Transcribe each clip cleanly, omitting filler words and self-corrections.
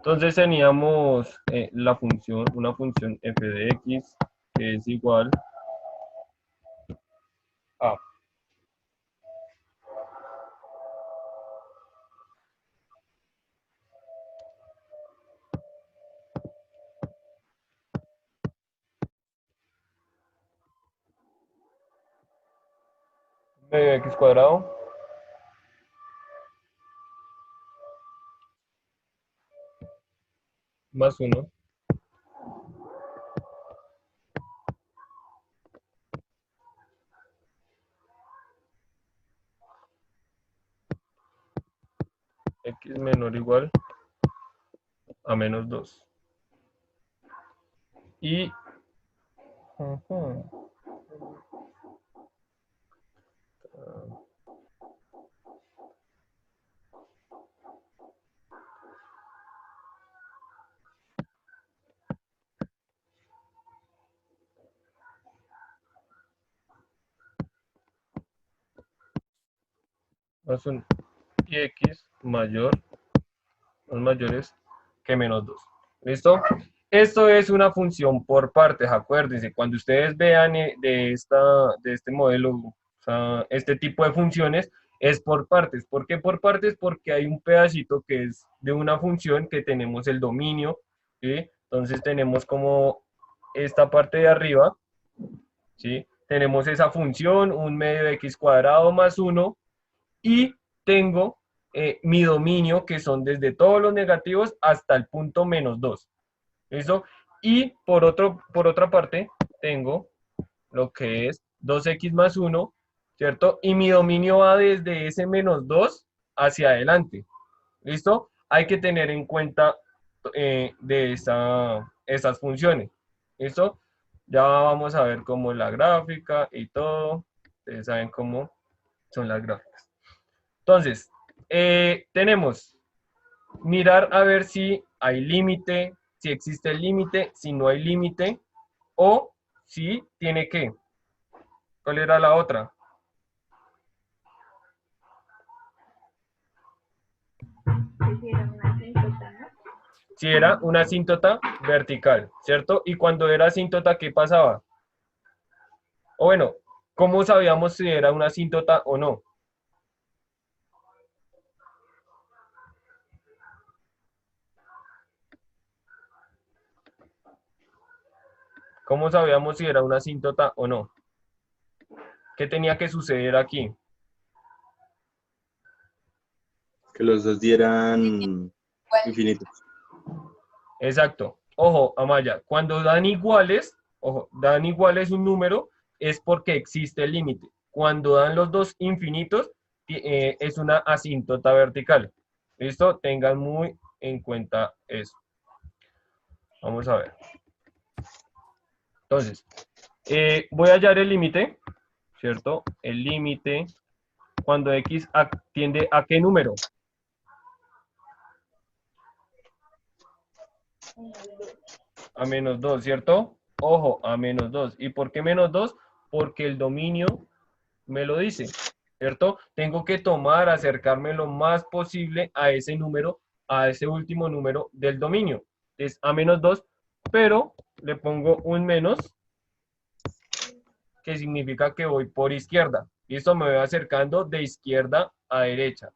Entonces teníamos una función f de x que es igual a medio de x cuadrado más 1 x menor o igual a menos 2. Y más 1 y x mayores que menos 2. ¿Listo? Esto es una función por partes, acuérdense, cuando ustedes vean de este modelo, o sea, este tipo de funciones, es por partes. ¿Por qué por partes? Porque hay un pedacito que es de una función que tenemos el dominio, ¿sí? Entonces tenemos como esta parte de arriba, ¿sí? Tenemos esa función, un medio de x cuadrado más 1, y tengo mi dominio, que son desde todos los negativos hasta el punto menos 2. ¿Listo? Y por otra parte, tengo lo que es 2x más 1, ¿cierto? Y mi dominio va desde ese menos 2 hacia adelante. ¿Listo? Hay que tener en cuenta esas funciones. ¿Listo? Ya vamos a ver cómo la gráfica y todo. Ustedes saben cómo son las gráficas. Entonces, tenemos mirar a ver si hay límite, si existe el límite, si no hay límite, o si tiene que. ¿Cuál era la otra? Si era una asíntota vertical, ¿cierto? Y cuando era asíntota, ¿qué pasaba? O bueno, ¿cómo sabíamos si era una asíntota o no? ¿Cómo sabíamos si era una asíntota o no? ¿Qué tenía que suceder aquí? Que los dos dieran infinitos. Exacto. Ojo, Amaya, cuando dan iguales, ojo, dan iguales un número, es porque existe el límite. Cuando dan los dos infinitos, es una asíntota vertical. ¿Listo? Tengan muy en cuenta eso. Vamos a ver. Entonces, voy a hallar el límite, ¿cierto? El límite cuando x tiende a qué número. A menos 2, ¿cierto? Ojo, a menos 2. ¿Y por qué menos 2? Porque el dominio me lo dice, ¿cierto? Tengo que acercarme lo más posible a ese número, a ese último número del dominio. Es a menos 2, pero le pongo un menos, que significa que voy por izquierda. Y esto me voy acercando de izquierda a derecha.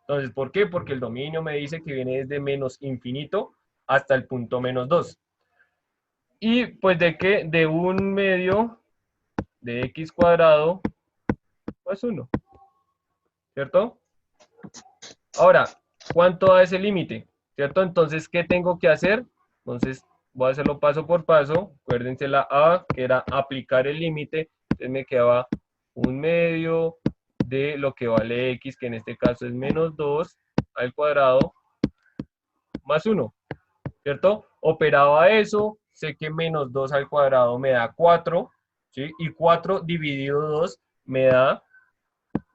Entonces, ¿por qué? Porque el dominio me dice que viene desde menos infinito hasta el punto menos 2. Y pues de qué? De un medio de x cuadrado más 1, ¿cierto? Ahora, ¿cuánto da ese límite? ¿Cierto? Entonces, ¿qué tengo que hacer? Entonces, voy a hacerlo paso por paso. Acuérdense la A, que era aplicar el límite. Entonces me quedaba un medio de lo que vale x, que en este caso es menos 2 al cuadrado más 1, ¿cierto? Operaba eso, sé que menos 2 al cuadrado me da 4, ¿sí? Y 4 dividido 2 me da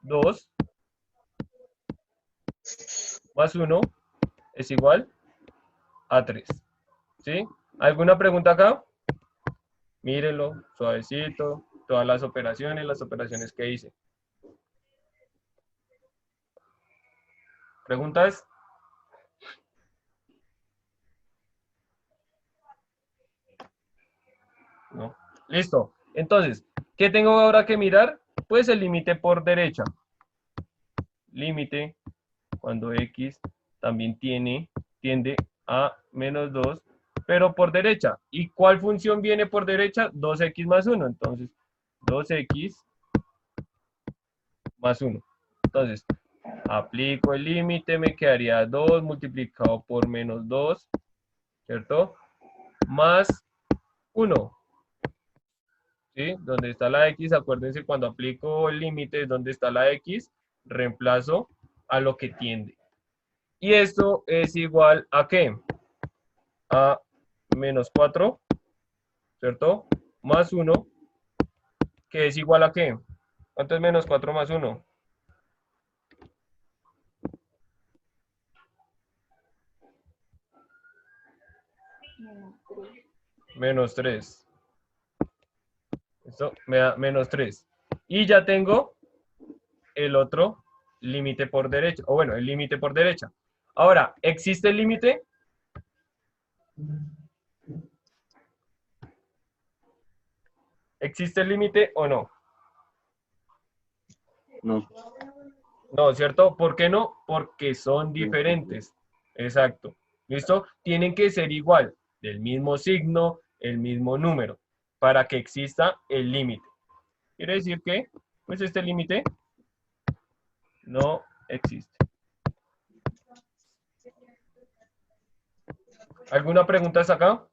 2 más 1 es igual a 3, ¿sí? ¿Alguna pregunta acá? Mírenlo, suavecito, todas las operaciones que hice. ¿Preguntas? Listo. Entonces, ¿qué tengo ahora que mirar? Pues el límite por derecha. Límite cuando x también tiende a menos 2, pero por derecha. ¿Y cuál función viene por derecha? 2x más 1. Entonces, 2x más 1. Entonces, aplico el límite, me quedaría 2 multiplicado por menos 2, ¿cierto? Más 1. ¿Sí? Donde está la x, acuérdense, cuando aplico el límite, donde está la x, reemplazo a lo que tiende. Y esto es igual a ¿qué? A menos 4, ¿cierto? Más 1, que es igual a ¿qué? ¿Cuánto es menos 4 más 1? Menos 3. Esto me da menos 3. Y ya tengo el otro límite por derecha. O bueno, el límite por derecha. Ahora, ¿existe el límite? ¿Existe el límite o no? No. No, ¿cierto? ¿Por qué no? Porque son diferentes. Exacto. ¿Listo? Tienen que ser igual, del mismo signo, el mismo número, para que exista el límite. Quiere decir que, pues este límite no existe. ¿Alguna pregunta hasta acá?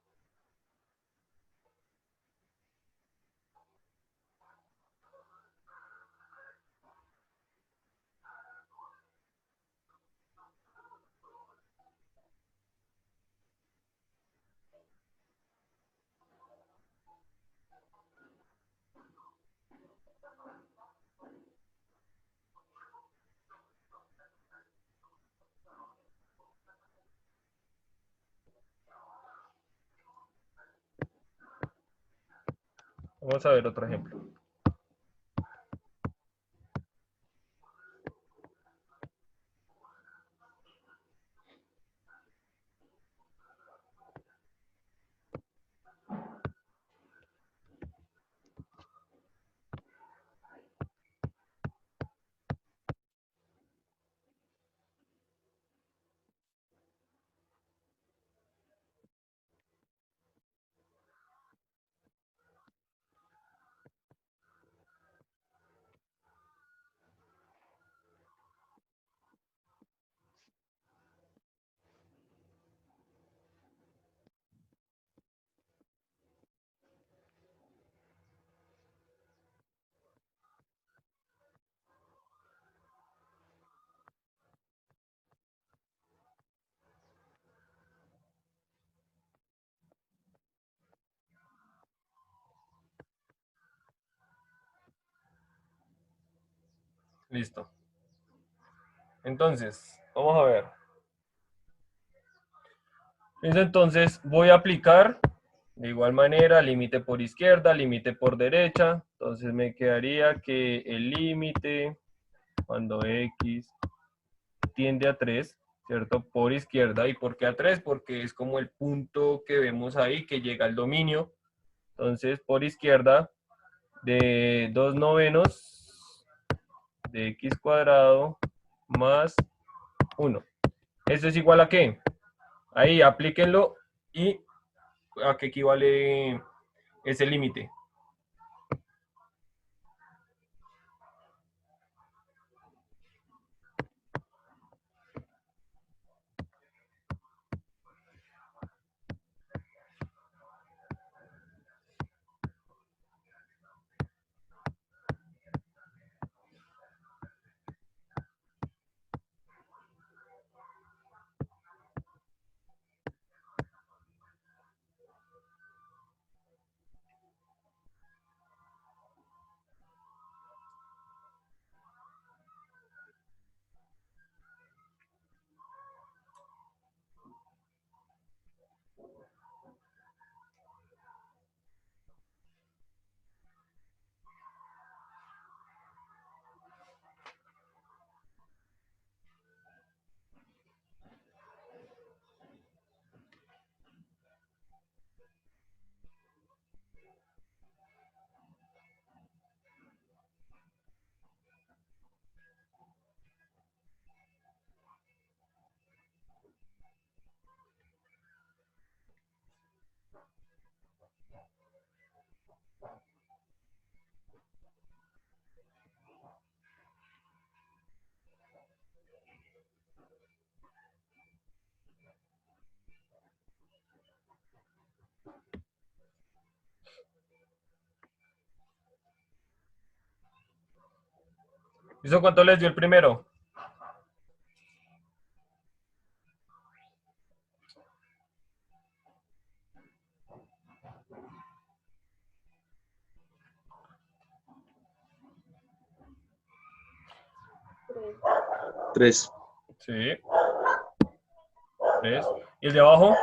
Vamos a ver otro ejemplo. Listo. Entonces, vamos a ver. Entonces, voy a aplicar de igual manera límite por izquierda, límite por derecha. Entonces, me quedaría que el límite cuando x tiende a 3, ¿cierto? Por izquierda. ¿Y por qué a 3? Porque es como el punto que vemos ahí que llega al dominio. Entonces, por izquierda, de 2 novenos de x cuadrado más 1. ¿Eso es igual a qué? Ahí, aplíquenlo y a qué equivale ese límite. ¿Eso cuánto les dio el primero? Tres. Sí. 3. ¿Y el de abajo?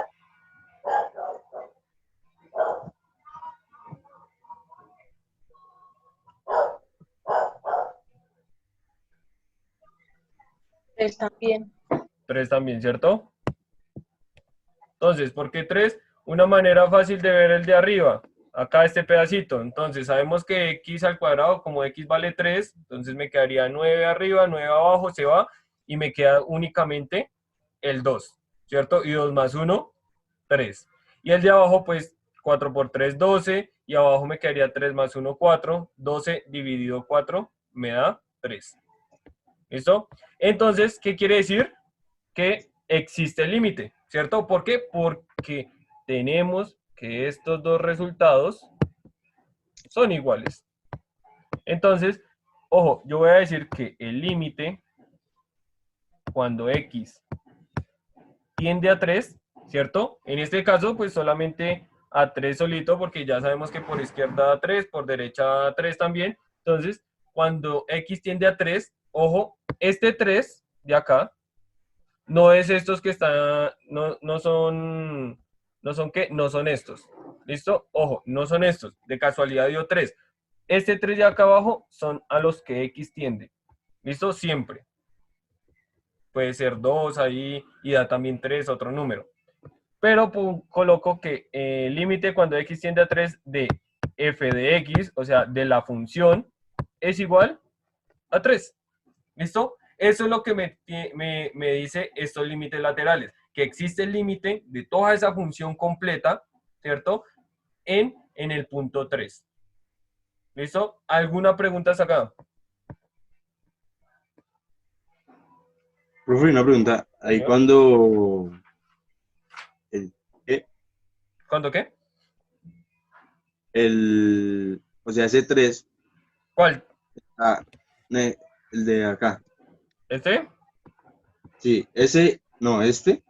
Tres también. 3 también, ¿cierto? Entonces, ¿por qué 3? Una manera fácil de ver el de arriba. Acá este pedacito. Entonces, sabemos que x al cuadrado, como x vale 3, entonces me quedaría 9 arriba, 9 abajo, se va, y me queda únicamente el 2, ¿cierto? Y 2 más 1, 3. Y el de abajo, pues, 4 por 3, 12, y abajo me quedaría 3 más 1, 4. 12 dividido 4 me da 3. ¿Listo? Entonces, ¿qué quiere decir? Que existe el límite, ¿cierto? ¿Por qué? Porque tenemos que estos dos resultados son iguales. Entonces, ojo, yo voy a decir que el límite cuando x tiende a 3, ¿cierto? En este caso, pues solamente a 3 solito, porque ya sabemos que por izquierda da 3, por derecha da 3 también. Entonces, cuando x tiende a 3, ojo, este 3 de acá no es estos que están, no son estos. ¿Listo? Ojo, no son estos. De casualidad dio 3. Este 3 de acá abajo son a los que x tiende. ¿Listo? Siempre. Puede ser 2 ahí y da también 3, otro número. Pero coloco que el límite cuando x tiende a 3 de f de x, o sea, de la función, es igual a 3. ¿Listo? Eso es lo que me dice estos límites laterales, que existe el límite de toda esa función completa, ¿cierto? En el punto 3. ¿Listo? ¿Alguna pregunta hasta acá? Profe, una pregunta. Ahí Señor. cuando el, eh, ¿Cuándo qué? o sea, ese 3, ¿Cuál? el de acá. ¿Este? Sí, ese, no, este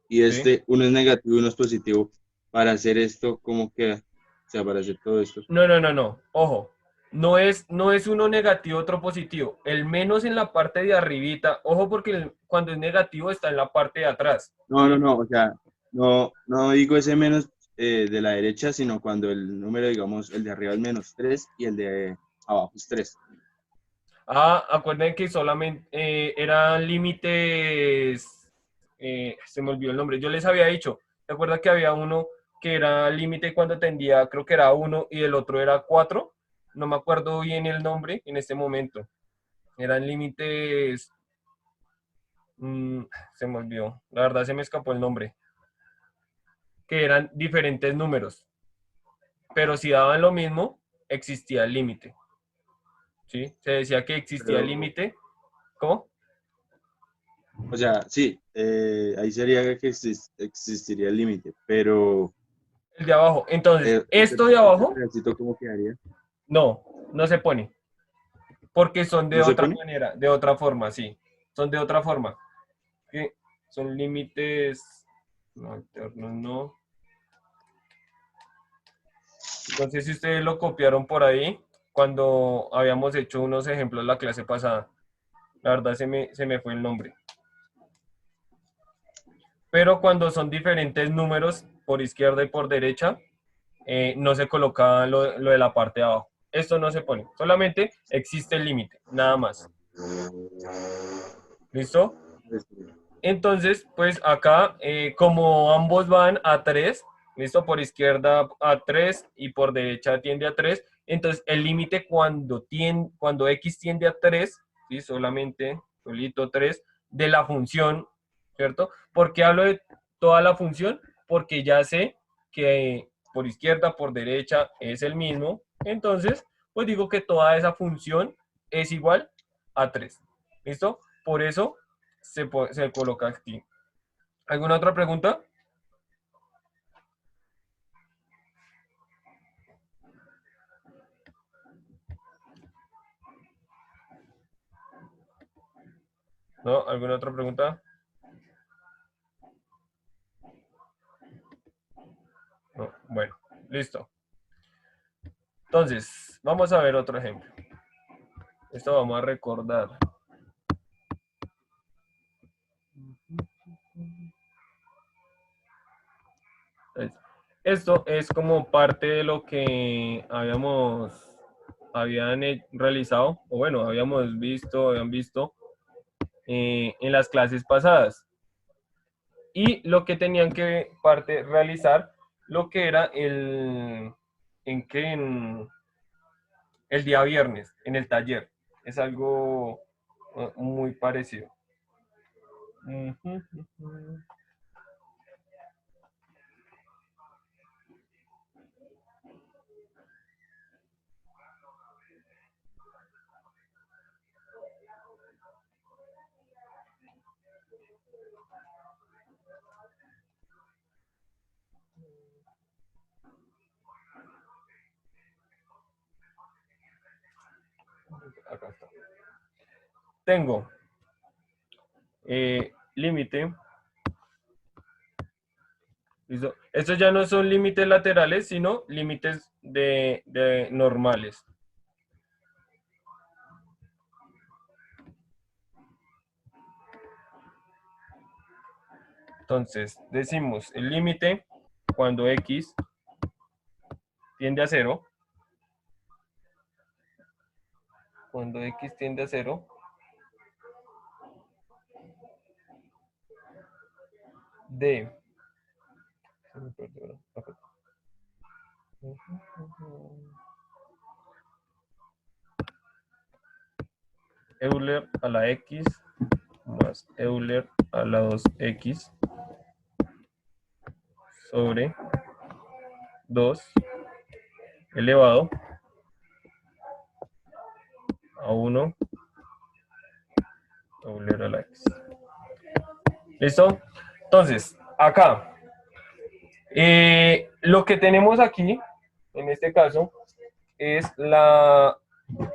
y Sí. este, uno es negativo y uno es positivo. Para hacer esto, ¿cómo queda? O sea, para hacer todo esto. No. Ojo. No es uno negativo, otro positivo. El menos en la parte de arribita. Ojo porque cuando es negativo está en la parte de atrás. ¿Sí? No, o sea, no digo ese menos de la derecha, sino cuando el número, digamos, el de arriba es -3 y el de abajo es 3. Ah, acuerden que solamente eran límites, se me olvidó el nombre, yo les había dicho, ¿te acuerdas que había uno que era límite cuando tendía, creo que era 1 y el otro era 4? No me acuerdo bien el nombre en este momento. Eran límites, se me olvidó, la verdad se me escapó el nombre, que eran diferentes números, pero si daban lo mismo, existía el límite, ¿sí? Se decía que existía el Pero, límite, ¿cómo? o sea, sí, ahí sería que existiría el límite, pero El de abajo. Entonces, este, esto de este abajo, pedacito, ¿cómo quedaría? no se pone. Porque son de ¿No se otra pone? manera, de otra forma, sí. Son de otra forma. Que son límites no, alternos, no. No sé si ustedes lo copiaron por ahí cuando habíamos hecho unos ejemplos la clase pasada. La verdad se me fue el nombre. Pero cuando son diferentes números por izquierda y por derecha, no se coloca lo de la parte de abajo. Esto no se pone. Solamente existe el límite, nada más. ¿Listo? Entonces, pues acá, como ambos van a 3, ¿listo? Por izquierda a 3 y por derecha tiende a 3. Entonces, el límite cuando x tiende a 3, ¿sí? Solito 3, de la función, ¿cierto? ¿Por qué hablo de toda la función? Porque ya sé que por izquierda, por derecha es el mismo, entonces pues digo que toda esa función es igual a 3. ¿Listo? Por eso se coloca aquí. ¿Alguna otra pregunta? ¿No? ¿Alguna otra pregunta? No. Bueno, listo. Entonces, vamos a ver otro ejemplo. Esto vamos a recordar. Esto es como parte de lo que habían realizado, o bueno, habían visto en las clases pasadas. Y lo que tenían que realizar, lo que era en el día viernes, en el taller. Es algo muy parecido. Acá está. Tengo límite. ¿Listo? Estos ya no son límites laterales, sino límites de normales. Entonces, decimos el límite cuando x tiende a 0. Cuando x tiende a 0. De Euler a la x más Euler a la 2x sobre 2 elevado a 1 Euler a la x. ¿Listo? Entonces, acá, lo que tenemos aquí, en este caso, es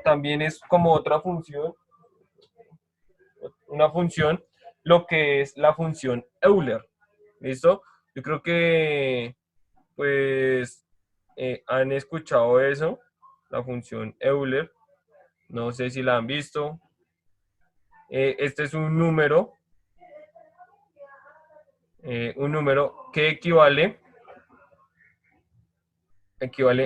también es como otra función, una función, lo que es la función Euler. ¿Listo? Yo creo que, pues, han escuchado eso, la función Euler. No sé si la han visto. Este es un número que equivale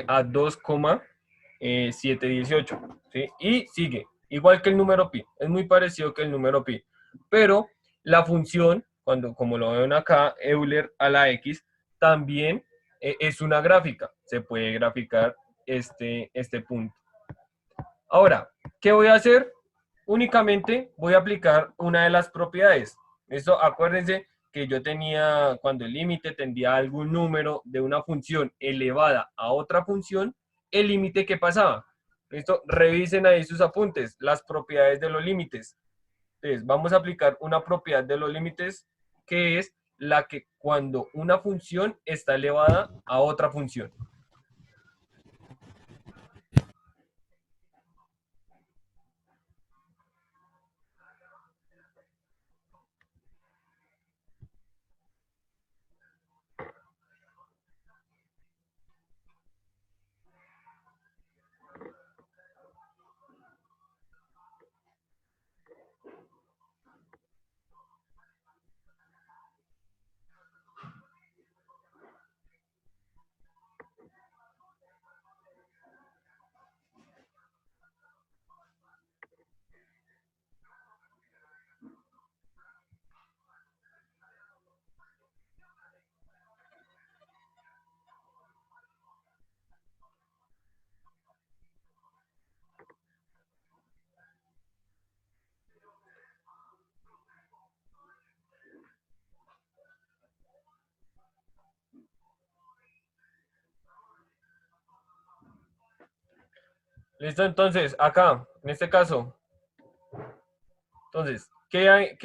a 2,718, ¿sí? Y sigue, igual que el número pi, es muy parecido que el número pi, pero la función, como lo ven acá, Euler a la x, también es una gráfica, se puede graficar este punto. Ahora, ¿qué voy a hacer? Únicamente voy a aplicar una de las propiedades. Esto, acuérdense que yo tenía, cuando el límite tendía a algún número de una función elevada a otra función, el límite que pasaba. ¿Listo? Revisen ahí sus apuntes, las propiedades de los límites. Entonces, vamos a aplicar una propiedad de los límites que es la que cuando una función está elevada a otra función. ¿Listo? Entonces, acá, en este caso, entonces, ¿qué hay,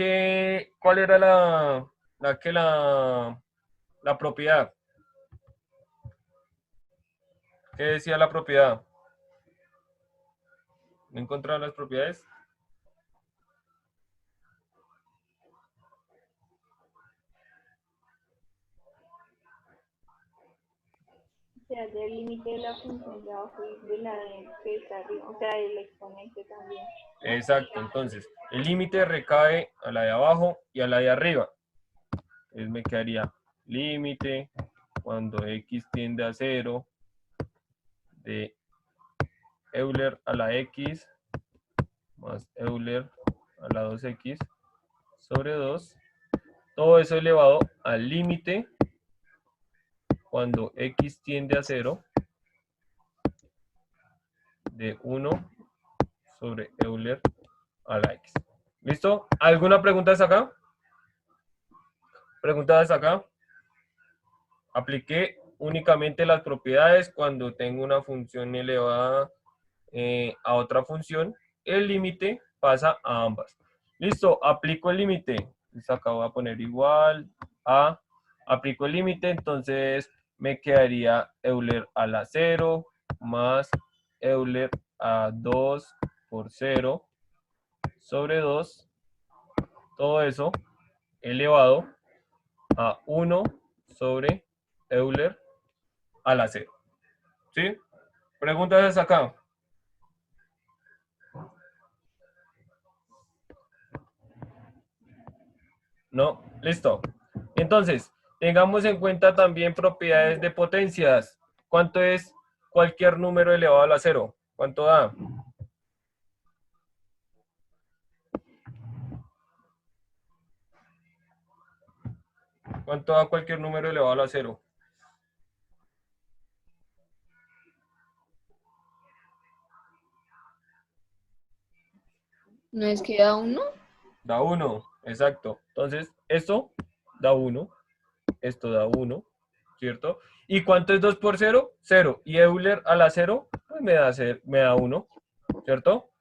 cuál era la propiedad? ¿Qué decía la propiedad? ¿No encontraron las propiedades? O sea, del límite de la función de abajo y de la que está arriba, o sea, del exponente también. Exacto, entonces, el límite recae a la de abajo y a la de arriba. Entonces me quedaría límite cuando x tiende a 0 de Euler a la x más Euler a la 2x sobre 2. Todo eso elevado al límite cuando x tiende a 0 de 1 sobre Euler a la x. ¿Listo? ¿Alguna pregunta hasta acá? ¿Pregunta hasta acá? Apliqué únicamente las propiedades cuando tengo una función elevada a otra función. El límite pasa a ambas. Listo, aplico el límite. Entonces acá voy a poner igual a, aplico el límite, entonces me quedaría Euler a la 0 más Euler a 2 por 0 sobre 2. Todo eso elevado a 1 sobre Euler a la 0. ¿Sí? ¿Preguntas hasta acá? No, listo. Entonces, tengamos en cuenta también propiedades de potencias. ¿Cuánto es cualquier número elevado a la 0? ¿Cuánto da? ¿Cuánto da cualquier número elevado a la 0? ¿No es que da 1? Da 1, exacto. Entonces, esto da 1, esto da 1, ¿cierto? ¿Y cuánto es 2 por 0? 0. ¿Y Euler a la 0? Pues me da 1, ¿cierto?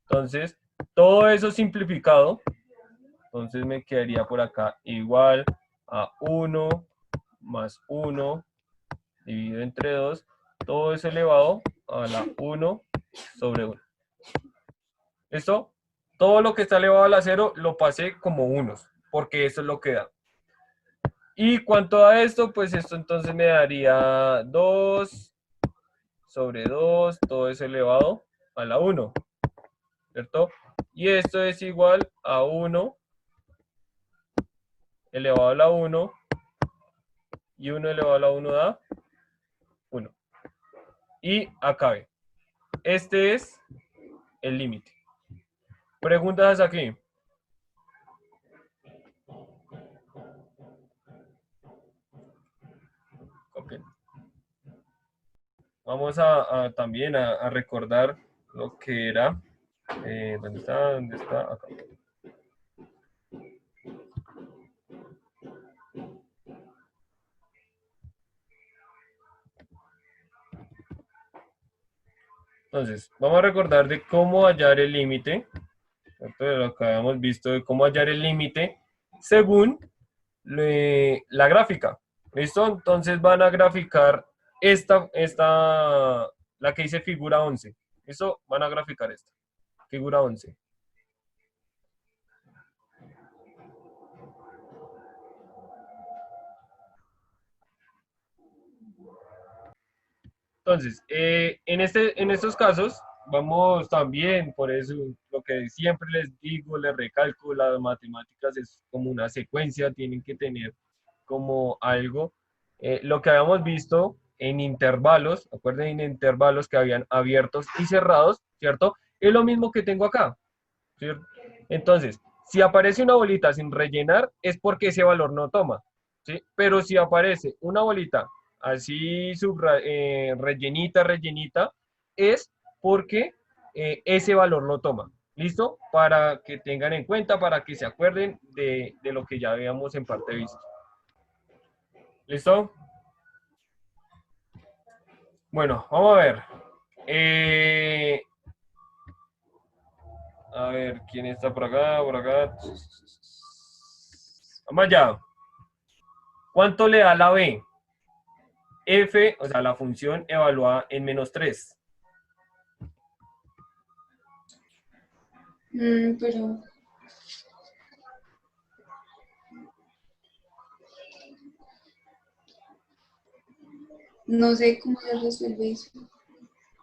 Entonces, todo eso simplificado, entonces me quedaría por acá igual a 1 más 1 dividido entre 2, todo eso elevado a la 1 sobre 1. ¿Listo? Todo lo que está elevado a la 0 lo pasé como unos, porque eso es lo que da. ¿Y cuánto da esto? Pues esto entonces me daría 2 sobre 2, todo eso elevado a la 1, ¿cierto? Y esto es igual a 1 elevado a la 1, y 1 elevado a la 1 da 1. Y acabe. Este es el límite. ¿Preguntas aquí? Ok. Vamos también a recordar lo que era. ¿Dónde está? ¿Dónde está? Acá. Entonces, vamos a recordar de cómo hallar el límite. De lo que habíamos visto de cómo hallar el límite según la gráfica. ¿Listo? Entonces van a graficar la que dice figura 11. ¿Listo? Van a graficar esta. Figura 11. Entonces, en estos casos, vamos también, por eso lo que siempre les digo, les recalco, las matemáticas es como una secuencia, tienen que tener como algo. Lo que habíamos visto en intervalos, acuerden en intervalos que habían abiertos y cerrados, ¿cierto? Es lo mismo que tengo acá, ¿cierto? Entonces, si aparece una bolita sin rellenar, es porque ese valor no toma, ¿sí? Pero si aparece una bolita así rellenita, es porque ese valor lo toma. ¿Listo? Para que tengan en cuenta, para que se acuerden de lo que ya habíamos en parte visto. ¿Listo? Bueno, vamos a ver. A ver, ¿quién está por acá? Por acá. Vamos allá. ¿Cuánto le da la B? F, o sea, la función evaluada en -3. Pero no sé cómo se resuelve eso.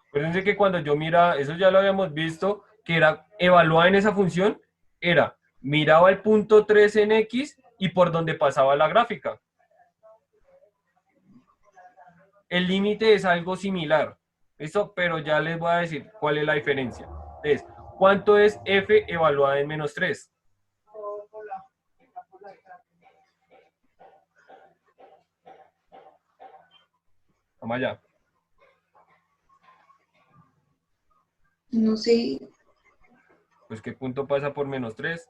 Acuérdense que cuando yo miraba, eso ya lo habíamos visto, que era evaluada en esa función, era miraba el punto 3 en X y por donde pasaba la gráfica. El límite es algo similar, ¿listo? Pero ya les voy a decir cuál es la diferencia. Entonces, ¿cuánto es F evaluada en -3? Vamos allá. No sé, Pues, ¿qué punto pasa por -3?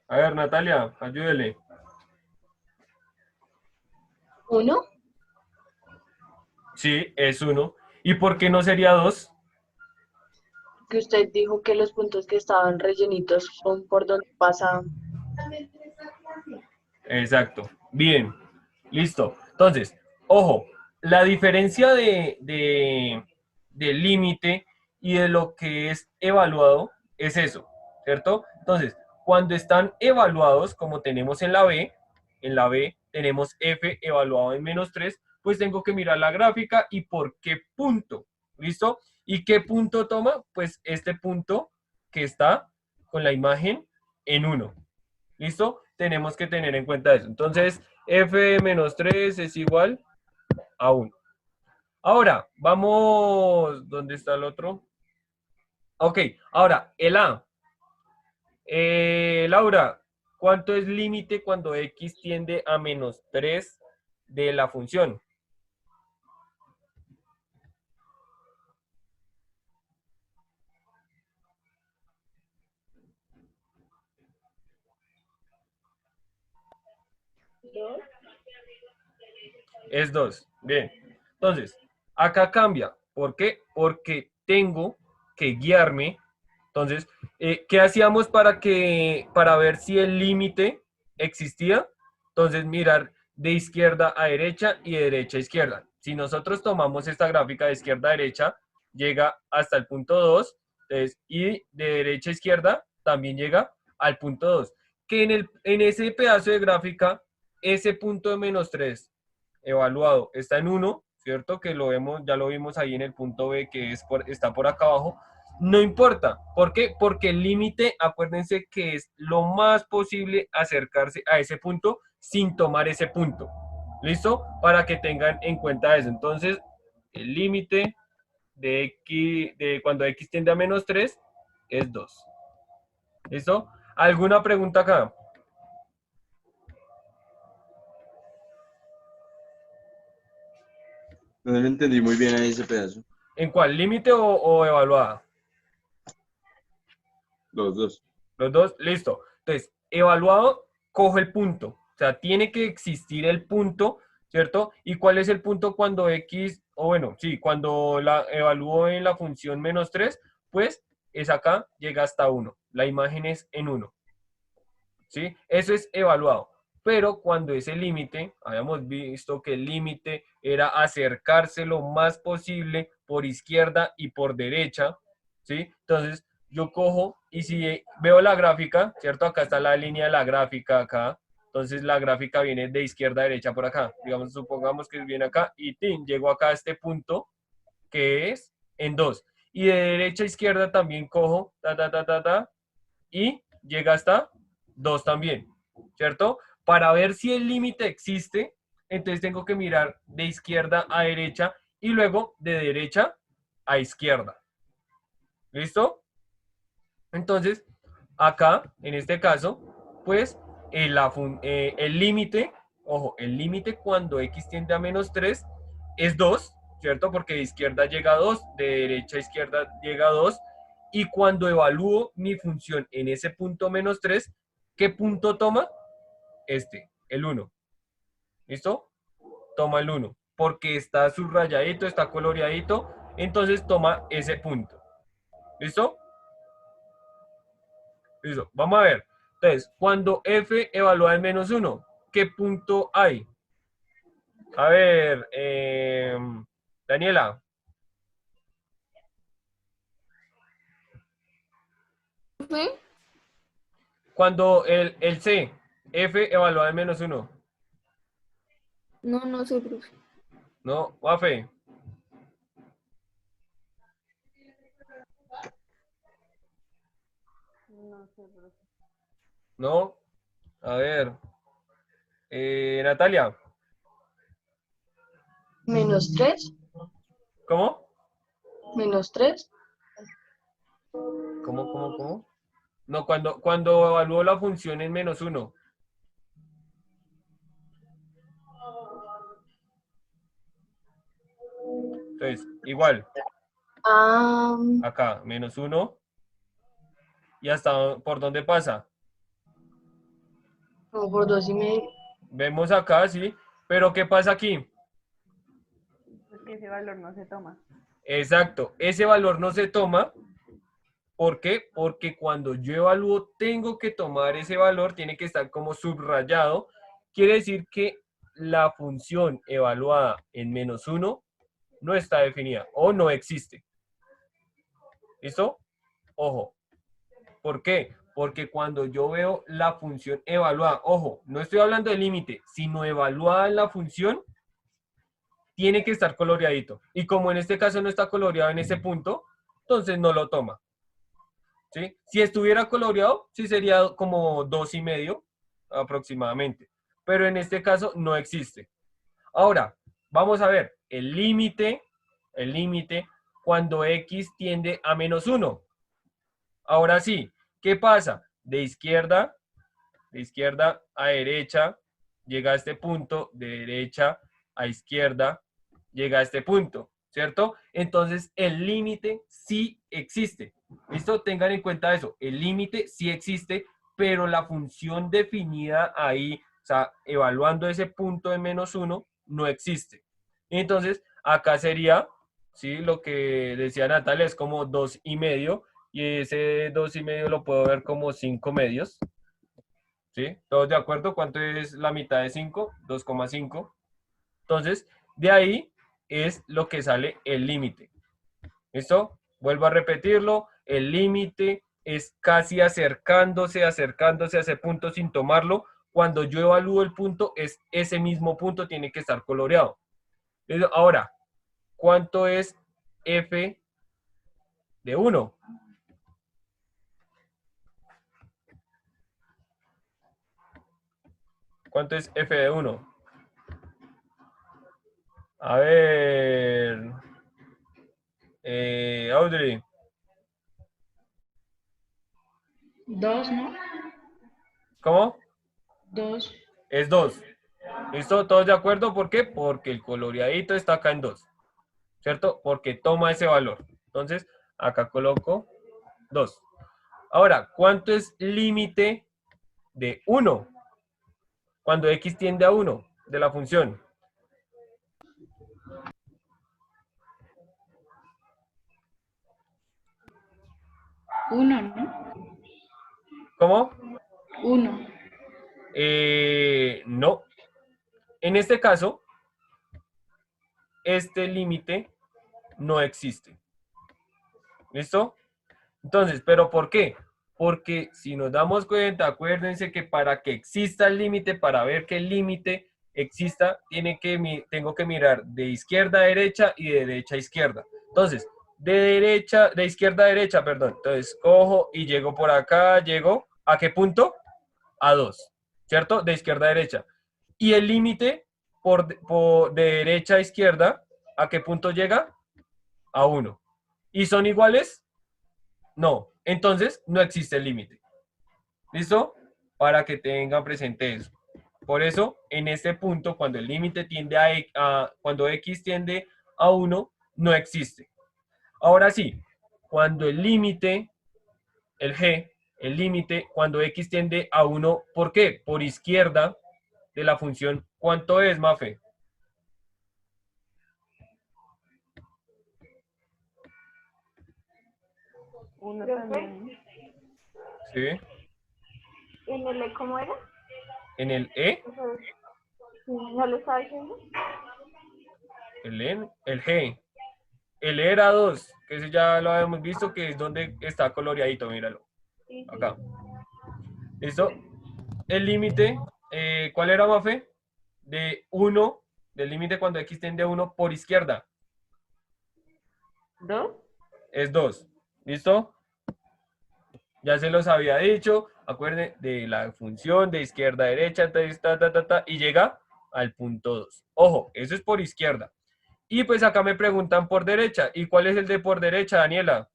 A ver, Natalia, ayúdele. 1. Sí, es 1. ¿Y por qué no sería 2? Que usted dijo que los puntos que estaban rellenitos son por donde pasa. Exacto. Bien. Listo. Entonces, ojo, la diferencia del límite y de lo que es evaluado es eso, ¿cierto? Entonces, cuando están evaluados, como tenemos en la B tenemos F evaluado en -3, pues tengo que mirar la gráfica y por qué punto, ¿listo? ¿Y qué punto toma? Pues este punto que está con la imagen en 1. ¿Listo? Tenemos que tener en cuenta eso. Entonces, f de -3 es igual a 1. Ahora, vamos, ¿dónde está el otro? Ok, ahora, el A. Laura, ¿cuánto es límite cuando x tiende a -3 de la función? ¿Dos? Es 2. Bien. Entonces, acá cambia. ¿Por qué? Porque tengo que guiarme. Entonces, ¿qué hacíamos para ver si el límite existía? Entonces, mirar de izquierda a derecha y de derecha a izquierda. Si nosotros tomamos esta gráfica de izquierda a derecha, llega hasta el punto 2. Entonces, y de derecha a izquierda también llega al punto 2. Que en ese pedazo de gráfica, ese punto de -3 evaluado está en 1, ¿cierto? Que lo vemos, ya lo vimos ahí en el punto B, que está por acá abajo. No importa. ¿Por qué? Porque el límite, acuérdense que es lo más posible acercarse a ese punto sin tomar ese punto. ¿Listo? Para que tengan en cuenta eso. Entonces, el límite de x, de cuando x tiende a -3 es 2. ¿Listo? ¿Alguna pregunta acá? No lo entendí muy bien ahí ese pedazo. ¿En cuál? ¿Límite o evaluada? Los dos. Los dos, listo. Entonces, evaluado, cojo el punto. O sea, tiene que existir el punto, ¿cierto? ¿Y cuál es el punto cuando x, o bueno, sí, cuando la evalúo en la función -3, pues es acá, llega hasta 1. La imagen es en 1. ¿Sí? Eso es evaluado. Pero cuando ese límite, habíamos visto que el límite era acercarse lo más posible por izquierda y por derecha, ¿sí? Entonces, yo cojo y si veo la gráfica, ¿cierto? Acá está la línea de la gráfica acá. Entonces, la gráfica viene de izquierda a derecha por acá. Digamos, supongamos que viene acá y ¡tin! Llego acá a este punto que es en 2. Y de derecha a izquierda también cojo, y llega hasta 2 también, ¿cierto? Para ver si el límite existe, entonces tengo que mirar de izquierda a derecha y luego de derecha a izquierda. ¿Listo? Entonces, acá, en este caso, pues el límite, ojo, el límite cuando x tiende a -3 es 2, ¿cierto? Porque de izquierda llega a 2, de derecha a izquierda llega a 2, y cuando evalúo mi función en ese punto -3, ¿qué punto toma? Este, el 1. ¿Listo? toma el 1, porque está subrayadito, está coloreadito, entonces toma ese punto. ¿Listo? Listo, vamos a ver. Entonces, cuando f evalúa en -1, ¿qué punto hay? A ver, Daniela. ¿Sí? Cuando el C, f evalúa en -1. No, no sé, profe. ¿No? Wafe. No sé, profe. ¿No? A ver. Natalia. -3, ¿Cómo? -3. ¿Cómo? No, cuando evalúo la función en -1. Entonces, igual, Ah, acá, -1. ¿Y hasta por dónde pasa? como por 2,5. Vemos acá, sí. Pero ¿qué pasa aquí? Porque ese valor no se toma. Exacto, ese valor no se toma. ¿Por qué? Porque cuando yo evalúo tengo que tomar ese valor, tiene que estar como subrayado. Quiere decir que la función evaluada en -1 no está definida o no existe. ¿Listo? Ojo. ¿Por qué? Porque cuando yo veo la función evaluada, ojo, no estoy hablando de límite, sino evaluada en la función, tiene que estar coloreadito. Y como en este caso no está coloreado en ese punto, entonces no lo toma. ¿Sí? Si estuviera coloreado, sí sería como 2,5 aproximadamente. Pero en este caso no existe. Ahora, vamos a ver el límite cuando x tiende a -1. Ahora sí, ¿qué pasa? De izquierda a derecha, llega a este punto, de derecha a izquierda, llega a este punto, ¿cierto? Entonces, el límite sí existe. ¿Listo? Tengan en cuenta eso. El límite sí existe, pero la función definida ahí, o sea, evaluando ese punto de -1, no existe. Entonces, acá sería, ¿sí? Lo que decía Natalia, es como 2,5, y ese 2,5 lo puedo ver como 5 medios. ¿Sí? ¿Todos de acuerdo? ¿Cuánto es la mitad de 5? 2,5. Entonces, de ahí es lo que sale el límite. ¿Listo? Vuelvo a repetirlo. El límite es casi acercándose a ese punto sin tomarlo. Cuando yo evalúo el punto, es ese mismo punto, tiene que estar coloreado. Ahora, ¿cuánto es f de 1? ¿Cuánto es f de 1? A ver, Audrey. 2, ¿no? ¿Cómo? 2. Es 2. ¿Listo? ¿Todos de acuerdo? ¿Por qué? Porque el coloreadito está acá en 2. ¿Cierto? Porque toma ese valor. Entonces, acá coloco 2. Ahora, ¿cuánto es límite de 1? Cuando x tiende a 1 de la función. 1, ¿no? ¿Cómo? 1. No. En este caso, este límite no existe. ¿Listo? Entonces, ¿pero por qué? Porque si nos damos cuenta, acuérdense que para que exista el límite, para ver que el límite exista, tengo que mirar de izquierda a derecha y de derecha a izquierda. Entonces, de izquierda a derecha, perdón. Entonces, cojo y llego por acá, llego, ¿a qué punto? A 2, ¿cierto? De izquierda a derecha. Y el límite de derecha a izquierda, ¿a qué punto llega? A 1. ¿Y son iguales? No, entonces no existe el límite. ¿Listo? Para que tengan presente eso. Por eso, en este punto, cuando el límite tiende cuando x tiende a 1, no existe. Ahora sí, cuando el límite, el g, el límite, cuando x tiende a 1, ¿por qué? Por izquierda de la función, ¿cuánto es, Mafe? Uno Profe. también. ¿Sí? ¿En el E cómo era? En el E, O sea, sí, ¿no lo estaba diciendo? el N, el G. El E era 2, que ese ya lo habíamos visto, que es donde está coloreadito, míralo. Sí, sí. Acá. ¿Listo? El límite, ¿cuál era, Mafe? De 1, del límite cuando x tiende a 1 por izquierda. ¿Dos? Es 2. ¿Listo? Ya se los había dicho. Acuérdense de la función de izquierda a derecha, y llega al punto 2. Ojo, eso es por izquierda. Y pues acá me preguntan por derecha. ¿Y cuál es el de por derecha, Daniela?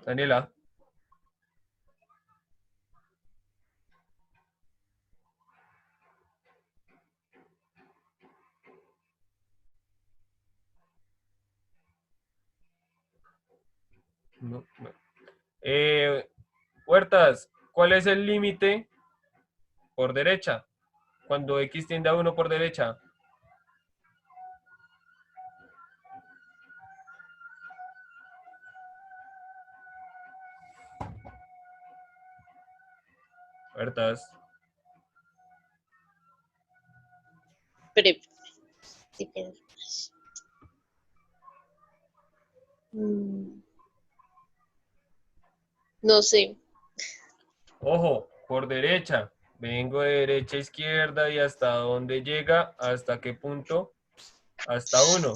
Daniela. No, no. Huertas, ¿cuál es el límite por derecha? Cuando x tiende a 1 por derecha. Huertas. Pero, sí, piensas. No sé. Ojo, por derecha. Vengo de derecha a izquierda y hasta dónde llega, hasta qué punto, hasta 1.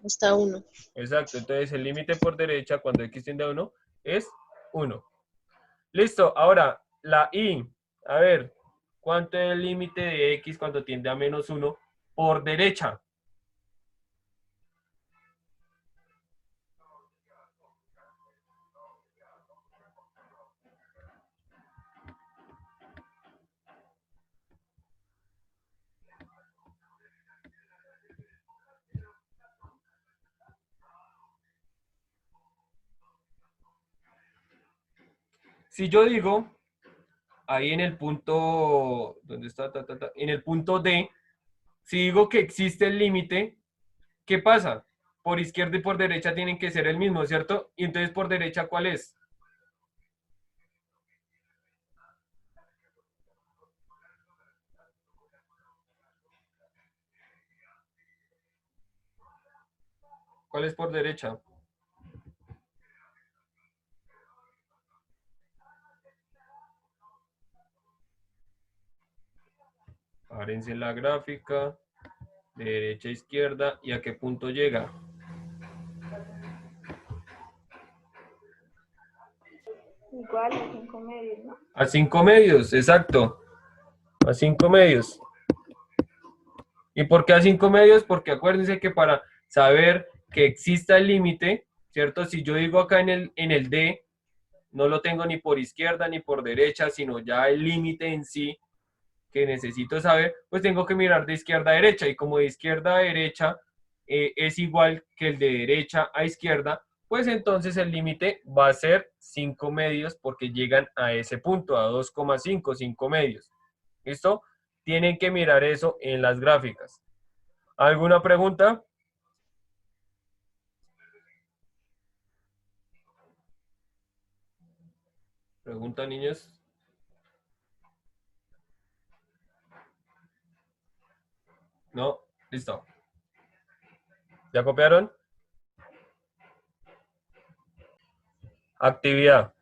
Hasta uno. Exacto, entonces el límite por derecha cuando x tiende a 1 es 1. Listo, ahora la y. A ver, ¿cuánto es el límite de x cuando tiende a menos 1 por derecha? Si yo digo, ahí en el punto, ¿dónde está? En el punto D, si digo que existe el límite, ¿qué pasa? Por izquierda y por derecha tienen que ser el mismo, ¿cierto? Y entonces por derecha, ¿cuál es? ¿Cuál es por derecha? Párense en la gráfica, de derecha a izquierda, ¿y a qué punto llega? Igual, a 5 medios, ¿no? A 5 medios, exacto. A 5 medios. ¿Y por qué a 5 medios? Porque acuérdense que para saber que exista el límite, ¿cierto? Si yo digo acá en el D, no lo tengo ni por izquierda ni por derecha, sino ya el límite en sí que necesito saber, pues tengo que mirar de izquierda a derecha. Y como de izquierda a derecha es igual que el de derecha a izquierda, pues entonces el límite va a ser 5 medios porque llegan a ese punto, a 2,5, 5 medios. ¿Listo? Tienen que mirar eso en las gráficas. ¿Alguna pregunta? ¿Pregunta, niños? No, listo. ¿Ya copiaron? Actividad.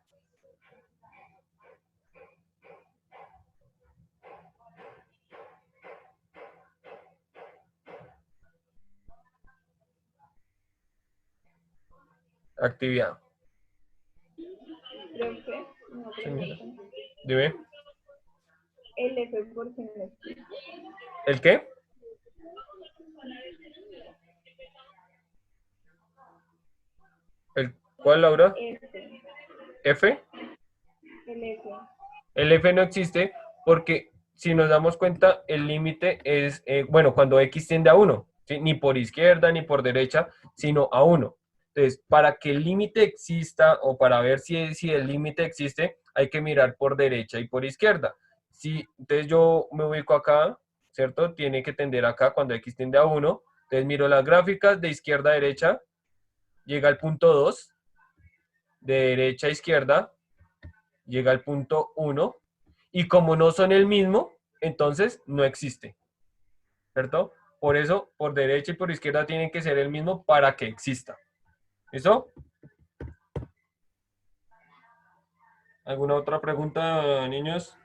Actividad. Profe, una Señora. pregunta. Dime. El F por qué no existe. ¿El qué? ¿Cuál, Laura? F, ¿F? el F. El F no existe porque si nos damos cuenta, el límite es, bueno, cuando x tiende a 1, ¿sí? Ni por izquierda ni por derecha, sino a 1. Entonces, para que el límite exista o para ver si el límite existe, hay que mirar por derecha y por izquierda. Sí, entonces yo me ubico acá ¿cierto? Tiene que tender acá cuando x tiende a 1. Entonces miro las gráficas de izquierda a derecha, llega al punto 2, de derecha a izquierda, llega al punto 1, y como no son el mismo, entonces no existe, ¿cierto? Por eso, por derecha y por izquierda tienen que ser el mismo para que exista. ¿Listo? ¿Alguna otra pregunta, niños?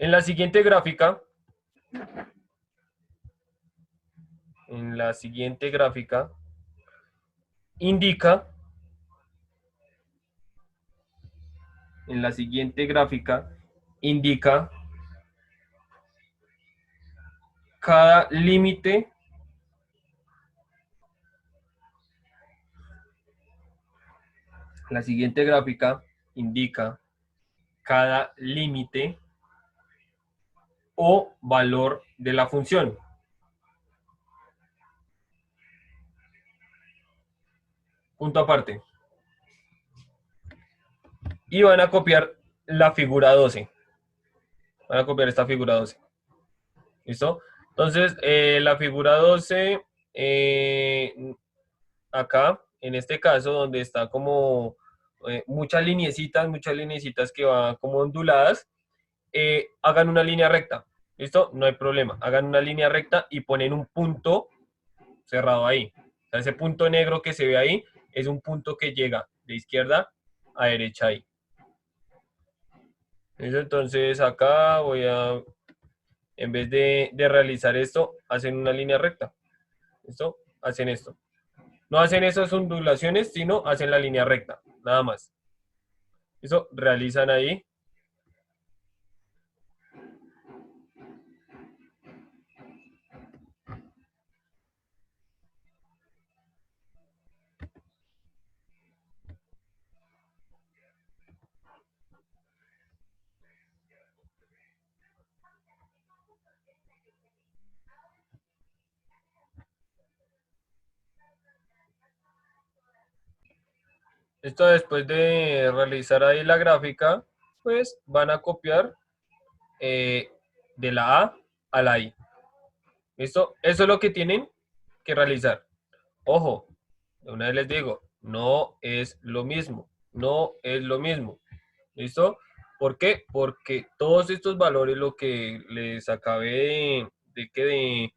En la siguiente gráfica, indica cada límite o valor de la función. Punto aparte. Y van a copiar la figura 12. Van a copiar esta figura 12. ¿Listo? Entonces, la figura 12, acá, en este caso, donde está como muchas lineecitas que van como onduladas, hagan una línea recta. ¿Listo? No hay problema. Hagan una línea recta y ponen un punto cerrado ahí. O sea, ese punto negro que se ve ahí es un punto que llega de izquierda a derecha ahí. ¿Listo? Entonces acá voy a, en vez de realizar esto, hacen una línea recta. ¿Listo? Hacen esto. No hacen esas ondulaciones, sino hacen la línea recta, nada más. ¿Listo? Realizan ahí. Esto después de realizar ahí la gráfica, pues van a copiar de la A a la I. ¿Listo? Eso es lo que tienen que realizar. Ojo, de una vez les digo, no es lo mismo. No es lo mismo. ¿Listo? ¿Por qué? Porque todos estos valores, lo que les acabé de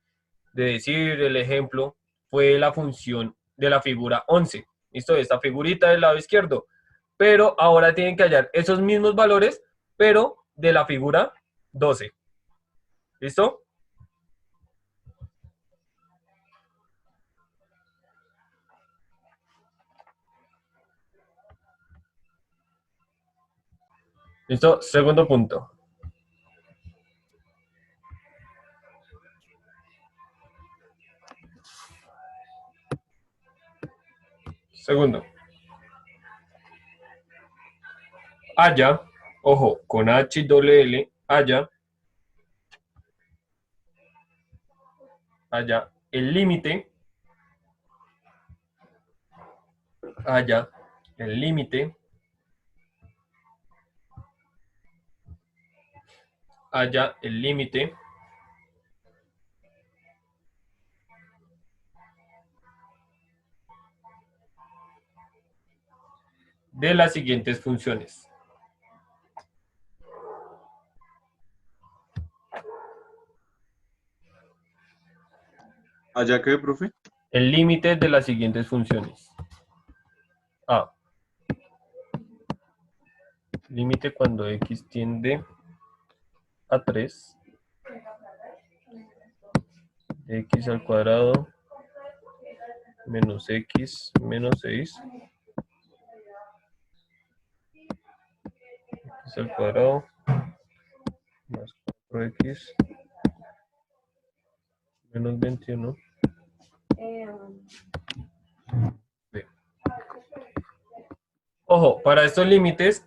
decir, el ejemplo, fue la función de la figura 11. ¿Listo? Esta figurita del lado izquierdo. Pero ahora tienen que hallar esos mismos valores, pero de la figura 12. ¿Listo? ¿Listo? Segundo punto. Segundo. Haya, ojo, con H y doble L, haya el límite, de las siguientes funciones. ¿Allá qué, profe? El límite de las siguientes funciones. A. Límite cuando x tiende a 3. De x al cuadrado menos x menos 6. X al cuadrado más 4x menos 21. B. Ojo, para estos límites,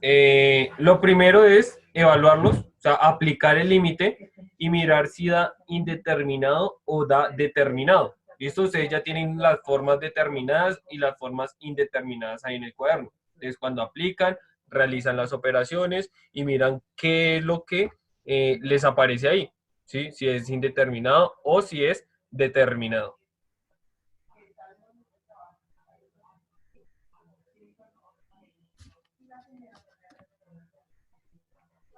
lo primero es evaluarlos, o sea, aplicar el límite y mirar si da indeterminado o da determinado. ¿Listo? Ustedes ya tienen las formas determinadas y las formas indeterminadas ahí en el cuaderno. Entonces, cuando aplican, realizan las operaciones y miran qué es lo que les aparece ahí, ¿sí? Si es indeterminado o si es determinado.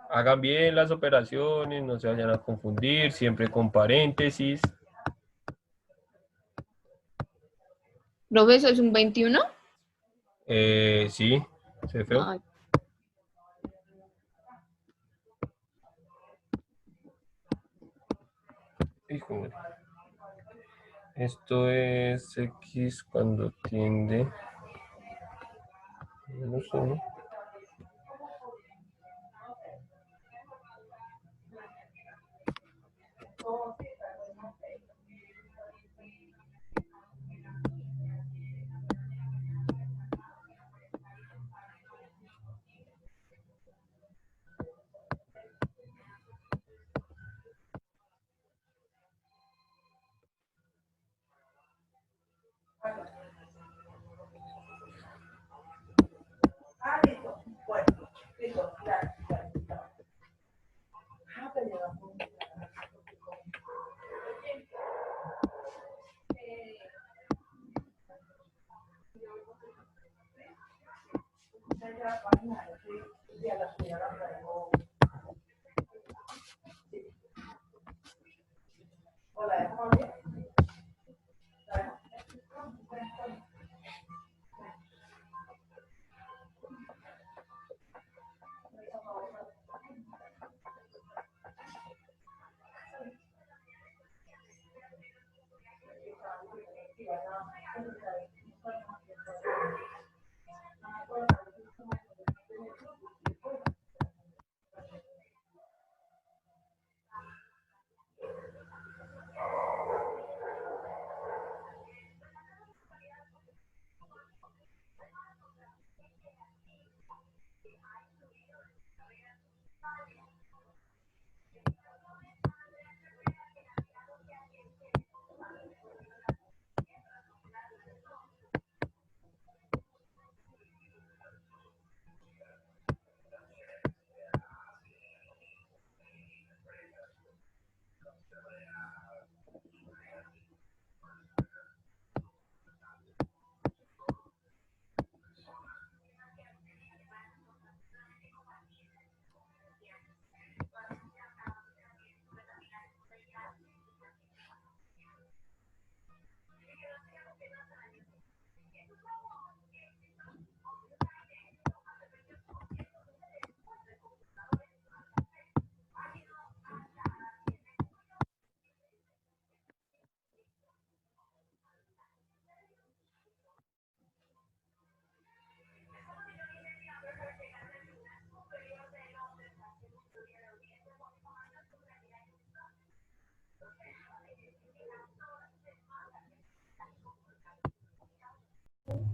Hagan bien las operaciones, no se vayan a confundir, siempre con paréntesis. Profe, ¿eso es un 21? Sí, se ve feo. Ay, Híjole. Esto es X cuando tiende. No sé, ¿no?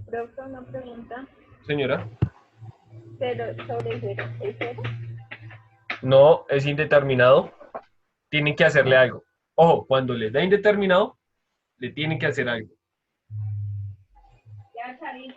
Profe, una pregunta. Señora. Pero sobre cero, ¿es cero? No, es indeterminado. Tienen que hacerle algo. Ojo, cuando les da indeterminado, le tienen que hacer algo. Ya salí.